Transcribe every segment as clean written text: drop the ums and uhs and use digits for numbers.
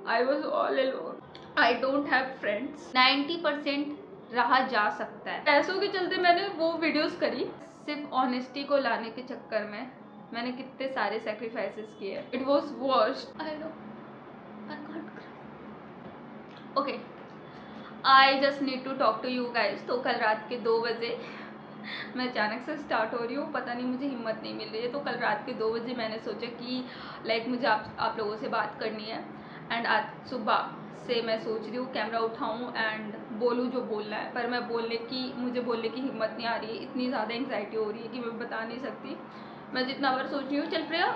I was all alone, I don't have friends. 90% रहा जा सकता है। पैसों के चलते मैंने वो वीडियोस करी, सिर्फ ऑनेस्टी को लाने के चक्कर में मैंने कितने सारे सेक्रीफाइसेस किए। It was worst, I know, I can't cry. Okay, I just need to talk to you guys. तो कल रात के 2 बजे मैं अचानक से स्टार्ट हो रही हूँ, पता नहीं मुझे हिम्मत नहीं मिल रही है। तो कल रात के 2 बजे मैंने सोचा कि लाइक मुझे आप लोगों से बात करनी है। एंड आज सुबह से मैं सोच रही हूँ कैमरा उठाऊँ एंड बोलूँ जो बोलना है, पर मैं मुझे बोलने की हिम्मत नहीं आ रही है। इतनी ज़्यादा एंग्जाइटी हो रही है कि मैं बता नहीं सकती। मैं जितना बार सोच रही हूँ चल प्रिया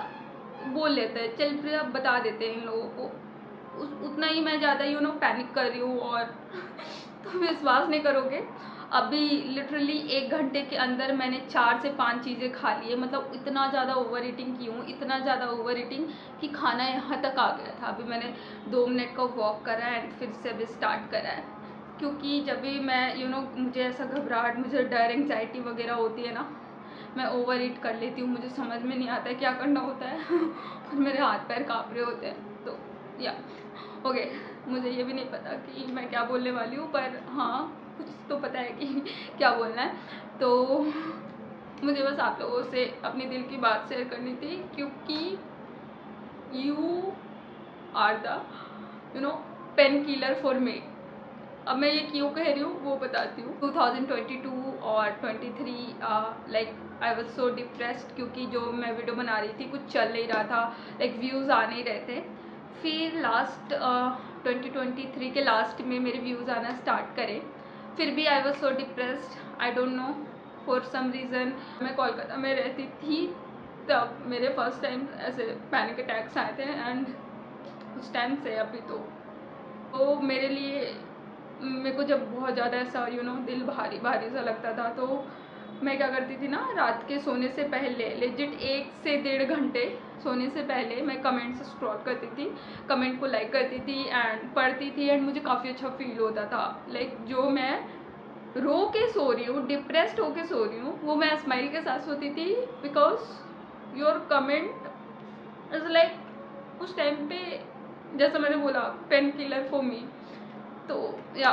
बोल लेते हैं, चल प्रिया बता देते हैं इन लोगों को, उतना ही मैं ज़्यादा पैनिक कर रही हूँ। और तो विश्वास नहीं करोगे, अभी लिटरली 1 घंटे के अंदर मैंने 4 से 5 चीज़ें खा ली है। मतलब इतना ज़्यादा ओवर ईटिंग की हूँ, इतना ज़्यादा ओवर ईटिंग कि खाना यहाँ तक आ गया था। अभी मैंने 2 मिनट का वॉक करा एंड फिर से अभी स्टार्ट करा है, क्योंकि जब भी मैं मुझे ऐसा घबराहट, मुझे डर, एंग्जाइटी वगैरह होती है ना, मैं ओवर ईट कर लेती हूँ। मुझे समझ में नहीं आता है क्या करना होता है और मेरे हाथ पैर काँप रहे होते हैं। तो या ओके, मुझे ये भी नहीं पता कि मैं क्या बोलने वाली हूँ, पर हाँ कुछ तो पता है कि क्या बोलना है। तो मुझे बस आप लोगों से अपनी दिल की बात शेयर करनी थी, क्योंकि you are the pain killer for me. अब मैं ये क्यों कह रही हूँ वो बताती हूँ। 2022 और 23 like I was so depressed, क्योंकि जो मैं वीडियो बना रही थी कुछ चल नहीं रहा था, लाइक व्यूज़ आ नहीं रहे थे। फिर लास्ट 2023 के लास्ट में मेरे व्यूज़ आना स्टार्ट करे, फिर भी I was so depressed. I don't know for some reason. मैं कोलकाता में रहती थी तब मेरे फर्स्ट टाइम ऐसे पैनिक अटैक्स आए थे, एंड उस टाइम से अभी तो मेरे लिए, मेरे को जब बहुत ज़्यादा ऐसा दिल भारी भारी सा लगता था, तो मैं क्या करती थी ना, रात के सोने से पहले लेजिट 1 से 1.5 घंटे सोने से पहले मैं कमेंट्स स्क्रॉल करती थी, कमेंट को लाइक करती थी एंड पढ़ती थी, एंड मुझे काफ़ी अच्छा फील होता था। लाइक जो मैं रो के सो रही हूँ, डिप्रेस्ड होके सो रही हूँ, वो मैं स्माइल के साथ सोती थी, because your comment is like उस टाइम पे, जैसा मैंने बोला, पेन किलर फॉर मी। तो या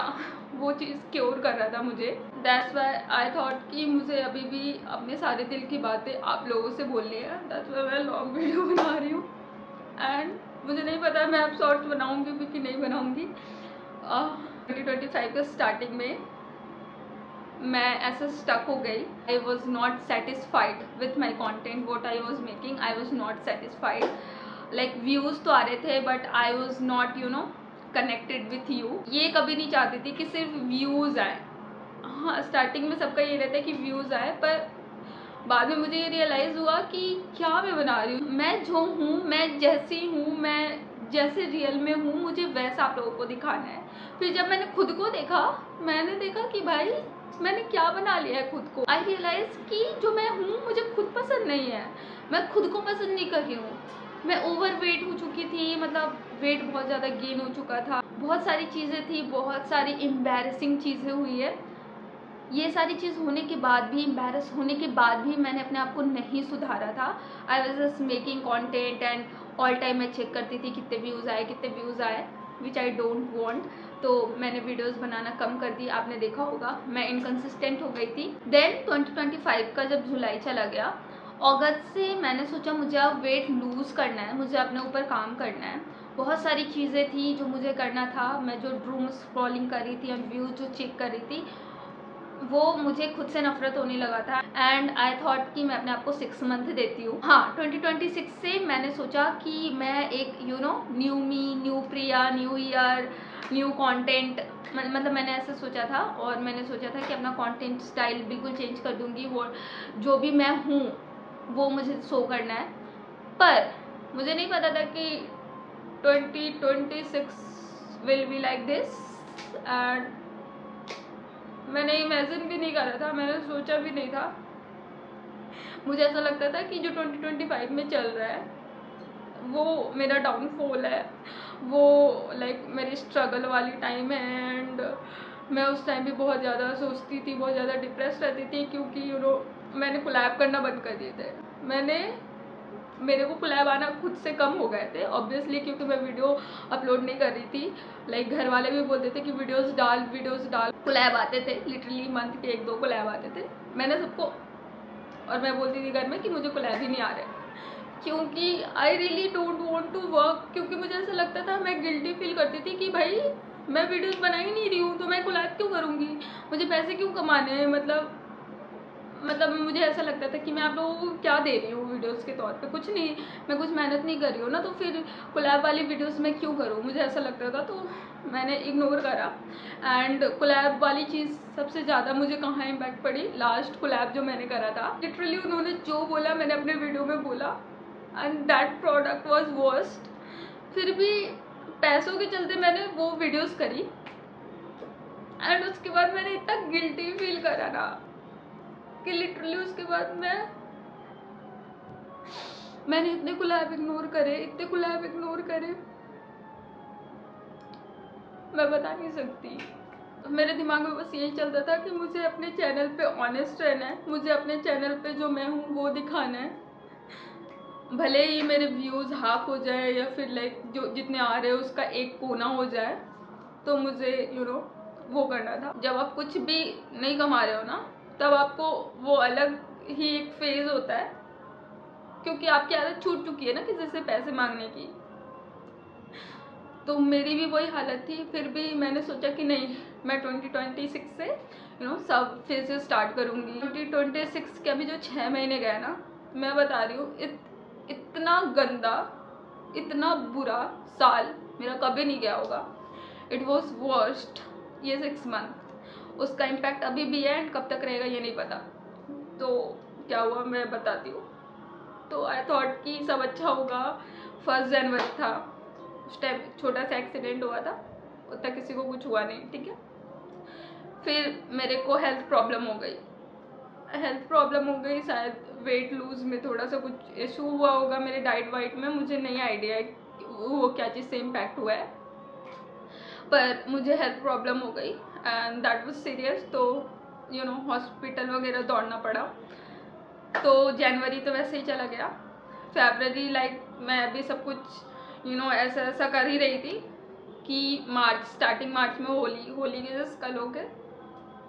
वो चीज़ क्योर कर रहा था मुझे। दैट्स वाई आई थॉट कि मुझे अभी भी अपने सारे दिल की बातें आप लोगों से बोलनी है। दैट्स वाई मैं लॉन्ग वीडियो बना रही हूँ, एंड मुझे नहीं पता मैं अब शॉर्ट्स बनाऊँगी भी कि नहीं बनाऊँगी। 2025 के स्टार्टिंग में मैं ऐसा स्टक हो गई। I was not satisfied with my content, what I was making. I was not satisfied, like views तो आ रहे थे but I was not connected with you. ये कभी नहीं चाहती थी कि सिर्फ व्यूज़ आए। हाँ, स्टार्टिंग में सबका ये रहता है कि व्यूज़ आए, पर बाद में मुझे ये रियलाइज़ हुआ कि क्या मैं बना रही हूँ। मैं जो हूँ, मैं जैसी हूँ, मैं जैसे रियल में हूँ, मुझे वैसा आप लोगों को दिखाना है। फिर जब मैंने खुद को देखा, मैंने देखा कि भाई मैंने क्या बना लिया है खुद को। आई रियलाइज़ कि जो मैं हूँ मुझे खुद पसंद नहीं है, मैं खुद को पसंद नहीं कर रही हूँ। मैं ओवर वेट हो चुकी थी, मतलब वेट बहुत ज़्यादा गेन हो चुका था, बहुत सारी चीज़ें थी, बहुत सारी एम्बैरेसिंग चीज़ें हुई है। ये सारी चीज़ होने के बाद भी, एम्बैरस होने के बाद भी मैंने अपने आप को नहीं सुधारा था। I was just making content and all time मैं चेक करती थी कितने व्यूज़ आए, विच आई डोंट वॉन्ट। तो मैंने वीडियोज़ बनाना कम कर दी, आपने देखा होगा मैं इनकन्सिस्टेंट हो गई थी। देन 2025 का जब जुलाई चला गया, अगस्त से मैंने सोचा मुझे अब वेट लूज़ करना है, मुझे अपने ऊपर काम करना है। बहुत सारी चीज़ें थी जो मुझे करना था। मैं जो ड्रूम स्क्रॉलिंग कर रही थी और व्यूज़ जो चेक कर रही थी, वो मुझे खुद से नफरत होने लगा था। एंड आई थॉट कि मैं अपने आप को 6 मंथ देती हूँ। हाँ, 2026 से मैंने सोचा कि मैं एक न्यू मी, न्यू प्रिया, न्यू ईयर, न्यू कंटेंट, मतलब मैंने ऐसा सोचा था। और मैंने सोचा था कि अपना कंटेंट स्टाइल बिल्कुल चेंज कर दूँगी, वो जो भी मैं हूँ वो मुझे शो करना है। पर मुझे नहीं पता था कि 2026 will be like this, and मैंने इमेजिन भी नहीं करा था, मैंने सोचा भी नहीं था। मुझे ऐसा लगता था कि जो 2025 में चल रहा है वो मेरा डाउनफॉल है, वो लाइक मेरी स्ट्रगल वाली टाइम है। एंड मैं उस टाइम भी बहुत ज़्यादा सोचती थी, बहुत ज़्यादा डिप्रेस रहती थी, क्योंकि मैंने कोलैब करना बंद कर दिए थे। मैंने मेरे को कोलैब आना खुद से कम हो गए थे ऑब्वियसली, क्योंकि मैं वीडियो अपलोड नहीं कर रही थी। लाइक घर वाले भी बोलते थे कि वीडियोस डाल। कोलैब आते थे लिटरली मंथ के 1-2 कोलैब आते थे। मैंने सबको, और मैं बोलती थी घर में कि मुझे कोलैब ही नहीं आ रहे, क्योंकि I really don't want to work. क्योंकि मुझे ऐसा लगता था, मैं गिल्टी फील करती थी कि भाई मैं वीडियोस बना ही नहीं रही हूँ तो मैं कोलैब क्यों करूँगी, मुझे पैसे क्यों कमाने हैं। मतलब मुझे ऐसा लगता था कि मैं आप लोगों को क्या दे रही हूँ वीडियोस के तौर पे, कुछ नहीं, मैं कुछ मेहनत नहीं कर रही हूँ ना, तो फिर कोलैब वाली वीडियोस मैं क्यों करूँ, मुझे ऐसा लगता था। तो मैंने इग्नोर करा। एंड कोलैब वाली चीज़ सबसे ज़्यादा मुझे कहाँ इम्पैक्ट पड़ी, लास्ट कोलैब जो मैंने करा था, लिटरली उन्होंने जो बोला मैंने अपने वीडियो में बोला, and that product was worst. फिर भी पैसों के चलते मैंने वो वीडियोस करी, एंड उसके बाद मैंने इतना गिल्टी फील करा ना कि लिटरली उसके बाद मैंने इतने कोलैब इग्नोर करे, मैं बता नहीं सकती। मेरे दिमाग में बस यही चलता था कि मुझे अपने चैनल पे ऑनेस्ट रहना है, मुझे अपने चैनल पे जो मैं हूँ वो दिखाना है, भले ही मेरे व्यूज़ हाफ हो जाए या फिर लाइक जो जितने आ रहे हैं उसका एक कोना हो जाए, तो मुझे वो करना था। जब आप कुछ भी नहीं कमा रहे हो ना, तब आपको वो अलग ही एक फेज होता है, क्योंकि आपकी आदत छूट चुकी है ना किसी से पैसे मांगने की। तो मेरी भी वही हालत थी। फिर भी मैंने सोचा कि नहीं, मैं 2026 से सब फिर से स्टार्ट करूँगी। 2026 के अभी जो 6 महीने गए ना, मैं बता रही हूँ, इतना गंदा, इतना बुरा साल मेरा कभी नहीं गया होगा। इट वॉज वर्स्ट ये 6 मंथ। उसका इम्पैक्ट अभी भी है, एंड कब तक रहेगा ये नहीं पता। तो क्या हुआ मैं बताती हूँ। तो आई थॉट कि सब अच्छा होगा। 1 जनवरी था, उस टाइम छोटा सा एक्सीडेंट हुआ था, उतना किसी को कुछ हुआ नहीं, ठीक है। फिर मेरे को हेल्थ प्रॉब्लम हो गई, शायद वेट लूज में थोड़ा सा कुछ इशू हुआ होगा मेरे डाइट वाइट में, मुझे नहीं आइडिया है वो क्या चीज़ से इम्पैक्ट हुआ है, पर मुझे हेल्थ प्रॉब्लम हो गई एंड दैट वाज सीरियस। तो हॉस्पिटल वगैरह दौड़ना पड़ा। तो जनवरी तो वैसे ही चला गया। फरवरी लाइक मैं अभी सब कुछ ऐसा कर ही रही थी कि स्टार्टिंग मार्च में होली के जस्ट कल हो गए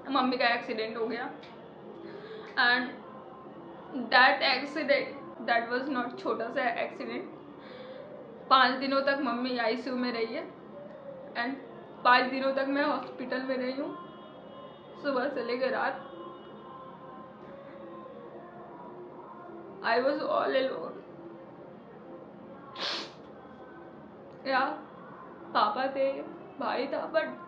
मम्मी का एक्सीडेंट हो गया। And that accident, that was not छोटा सा एक्सीडेंट। 5 दिनों तक मम्मी आईसीयू में रही है, एंड 5 दिनों तक मैं हॉस्पिटल में रही हूँ, सुबह से लेकर रात। I was all alone. या पापा थे, भाई था, बट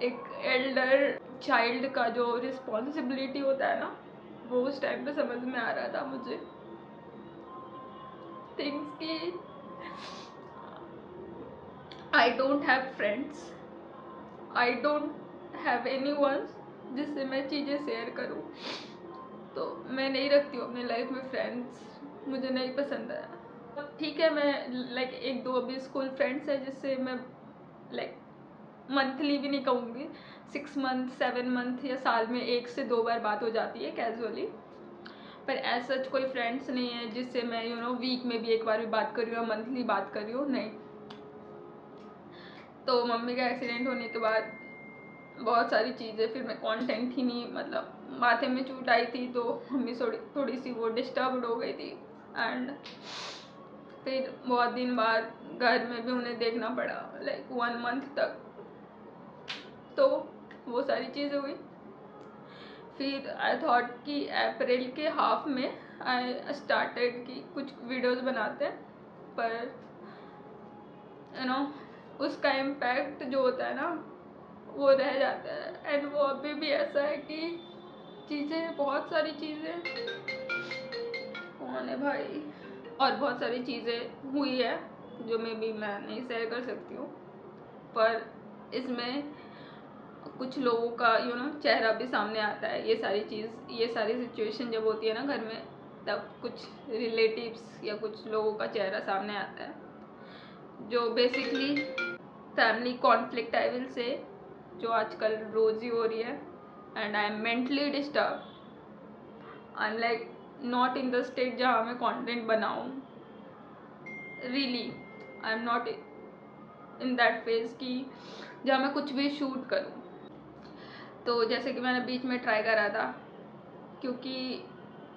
एक एल्डर चाइल्ड का जो रिस्पॉन्सिबिलिटी होता है ना, वो उस टाइम पे समझ में आ रहा था मुझे थिंग्स की। I don't have friends, I don't have anyone जिससे मैं चीज़ें शेयर करूं। तो मैं नहीं रखती हूँ अपनी लाइफ में फ्रेंड्स, मुझे नहीं पसंद है। ठीक है, मैं लाइक 1-2 अभी स्कूल फ्रेंड्स है जिससे मैं लाइक मंथली भी नहीं कहूँगी, 6 मंथ 7 मंथ या साल में 1 से 2 बार बात हो जाती है कैजुअली, पर एज सच कोई फ्रेंड्स नहीं है जिससे मैं वीक में भी 1 बार भी बात कर रही हूँ, मंथली बात कर रही हूँ, नहीं। तो मम्मी का एक्सीडेंट होने के बाद बहुत सारी चीज़ें, फिर मैं कंटेंट ही नहीं, मतलब माथे में चोट आई थी तो मम्मी थोड़ी सी वो डिस्टर्ब्ड हो गई थी। एंड फिर बहुत दिन बाद घर में भी उन्हें देखना पड़ा लाइक 1 मंथ तक, तो वो सारी चीज़ें हुई। फिर आई थॉट कि अप्रैल के हाफ में आई स्टार्टेड कि कुछ वीडियोस बनाते हैं, पर उसका इम्पैक्ट जो होता है ना वो रह जाता है। एंड वो अभी भी ऐसा है कि चीज़ें, बहुत सारी चीज़ें, कौन है भाई, और बहुत सारी चीज़ें हुई है जो मैं नहीं शेयर कर सकती हूँ, पर इसमें कुछ लोगों का चेहरा भी सामने आता है। ये सारी सिचुएशन जब होती है ना घर में, तब कुछ रिलेटिव्स या कुछ लोगों का चेहरा सामने आता है, जो basically family conflict I will say, जो आजकल रोज़ ही हो रही है। And I am mentally disturb, I am like not in the state जहाँ मैं कंटेंट बनाऊँ. Really I am not in that phase कि जहाँ मैं कुछ भी शूट करूँ. तो जैसे कि मैंने बीच में ट्राई करा था, क्योंकि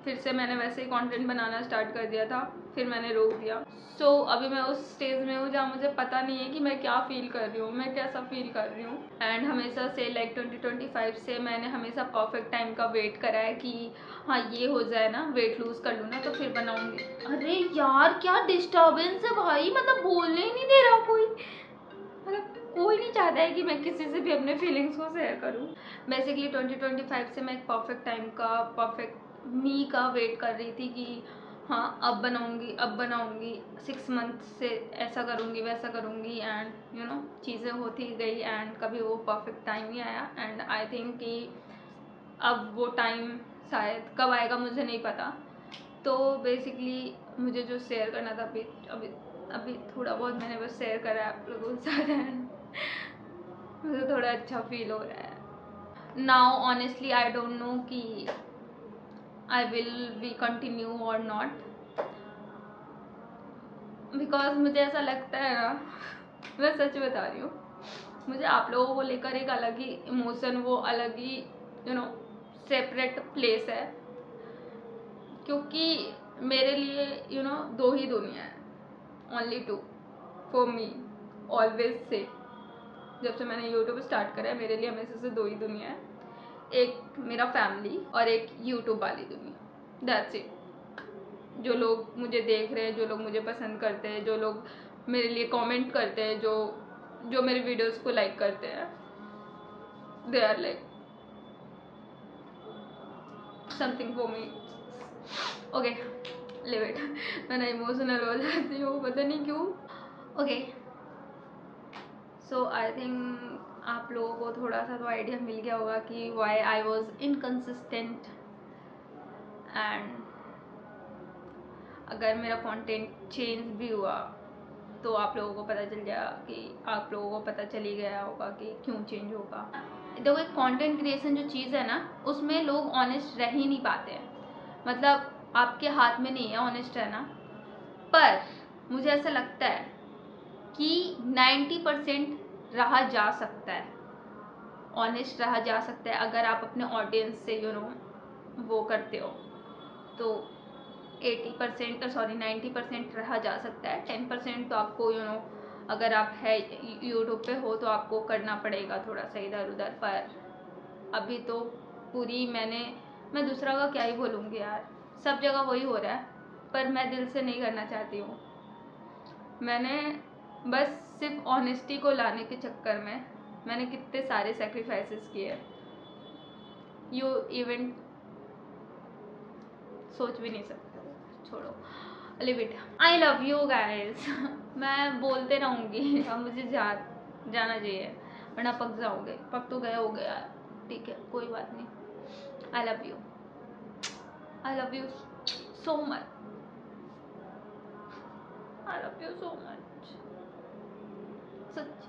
फिर से मैंने वैसे ही कंटेंट बनाना स्टार्ट कर दिया था, फिर मैंने रोक दिया. सो अभी मैं उस स्टेज में हूँ जहाँ मुझे पता नहीं है कि मैं क्या फील कर रही हूँ, मैं कैसा फील कर रही हूँ. एंड हमेशा से लाइक 2025 से मैंने हमेशा परफेक्ट टाइम का वेट करा है कि हाँ ये हो जाए ना, वेट लूज़ कर लूँ ना, तो फिर बनाऊँगी. अरे यार क्या डिस्टर्बेंस है भाई, मतलब बोलने ही नहीं दे रहा कोई. मतलब कोई नहीं चाहता है कि मैं किसी से भी अपने फीलिंग्स को शेयर करूँ. बेसिकली 2025 से मैं एक परफेक्ट टाइम का, परफेक्ट मी का वेट कर रही थी कि हाँ अब बनाऊँगी 6 मंथ से ऐसा करूँगी वैसा करूँगी. एंड चीज़ें होती गई एंड कभी वो परफेक्ट टाइम ही आया. एंड आई थिंक कि अब वो टाइम शायद कब आएगा मुझे नहीं पता. तो बेसिकली मुझे जो शेयर करना था अभी थोड़ा बहुत मैंने बस शेयर करा है आप लोगों के साथ. एंड मुझे थोड़ा अच्छा फील हो रहा है. Now honestly I don't no कि आई विल बी कंटिन्यू और नॉट, बिकॉज मुझे ऐसा लगता है ना, मैं सच बता रही हूँ, मुझे आप लोगों को लेकर एक अलग ही इमोशन, वो अलग ही सेपरेट प्लेस है. क्योंकि मेरे लिए दो ही दुनिया है, only two for me. Always से जब से मैंने यूट्यूब स्टार्ट करा है मेरे लिए हमेशा से दो ही दुनिया है. एक मेरा फैमिली और एक यूट्यूब वाली दुनिया. That's it. जो लोग मुझे देख रहे हैं, जो लोग मुझे पसंद करते हैं, जो लोग मेरे लिए कमेंट करते हैं, जो मेरे वीडियोस को लाइक करते हैं, they are like something for me. Okay leave it. मैं ना इमोशनल हो जाती हूँ, पता नहीं क्यों. ओके सो आई थिंक आप लोगों को थोड़ा सा तो आइडिया मिल गया होगा कि why I was inconsistent. And अगर मेरा कंटेंट चेंज भी हुआ तो आप लोगों को पता चल जाएगा, कि आप लोगों को पता चल ही गया होगा कि क्यों चेंज होगा. देखो एक कंटेंट क्रिएशन जो चीज़ है ना, उसमें लोग ऑनेस्ट रह ही नहीं पाते हैं. मतलब आपके हाथ में नहीं है ऑनेस्ट रहना. पर मुझे ऐसा लगता है कि 90% रहा जा सकता है, ऑनेस्ट रहा जा सकता है अगर आप अपने ऑडियंस से वो करते हो. तो 90% रहा जा सकता है. 10% तो आपको अगर आप है यूट्यूब पे हो तो आपको करना पड़ेगा थोड़ा सा इधर उधर. पर अभी तो पूरी मैं दूसरा का क्या ही बोलूँगी यार, सब जगह वही हो रहा है. पर मैं दिल से नहीं करना चाहती हूँ. मैंने बस सिर्फ ऑनेस्टी को लाने के चक्कर में मैंने कितने सारे सेक्रीफाइसेस किए, यू इवेंट सोच भी नहीं सकते. छोड़ो, live it. I love you guys. मैं बोलते रहूँगी. अब मुझे जाना चाहिए वरना पक जाओगे. पक तो गए हो गया, ठीक है कोई बात नहीं. I love you so much. I love you so much such.